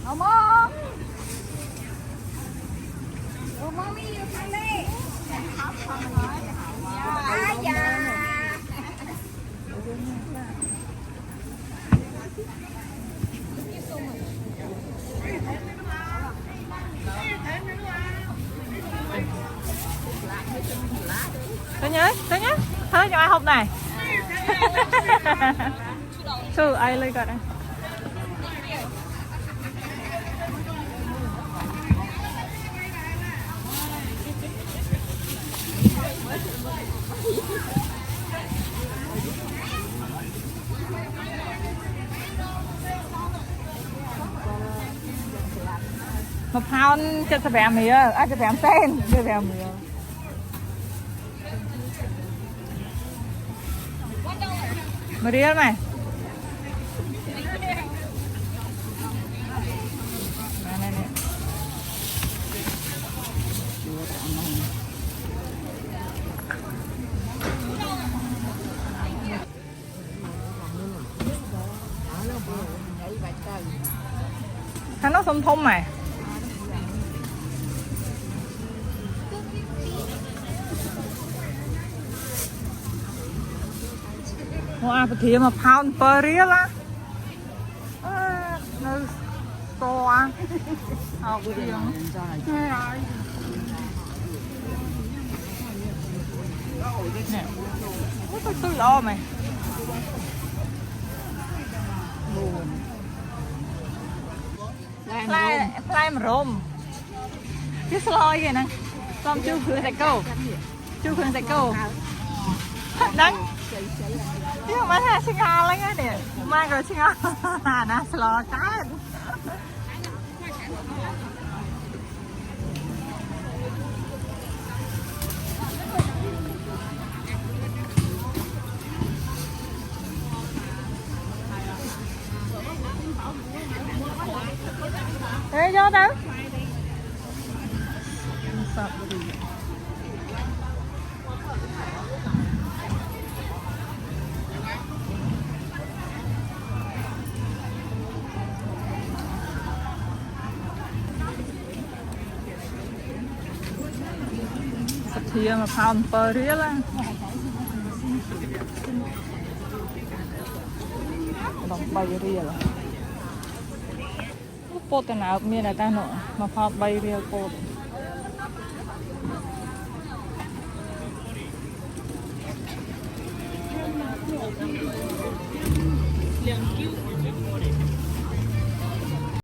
Ngomong. Ngomong đi thằng đi. Dạ dạ. Tôi nhớ, thôi cho ai học này. Sư ai lên coi đây. Một pound cho vẻ mía, cho vẻ sen, cho vẻ mía. Maria mày. Này. Thằng nó xông thông mày. Wow, thì mà pound per real á. Nó to á. Học cái gì không? Nè. Tôi lo mày. Play mà rôm. Cái slow vậy nè. Xong chú khuyên sạch câu. Chú khuyên sạch câu. Đăng. Chứ mà thà sinh ngà lên á nè. Mai rồi sinh ngà. Nà slow cái. Ê, vô đâu? Thì mà pound per real á. Đồng bay real à. Pot nào miền này ta nọ mà pound bay real pot.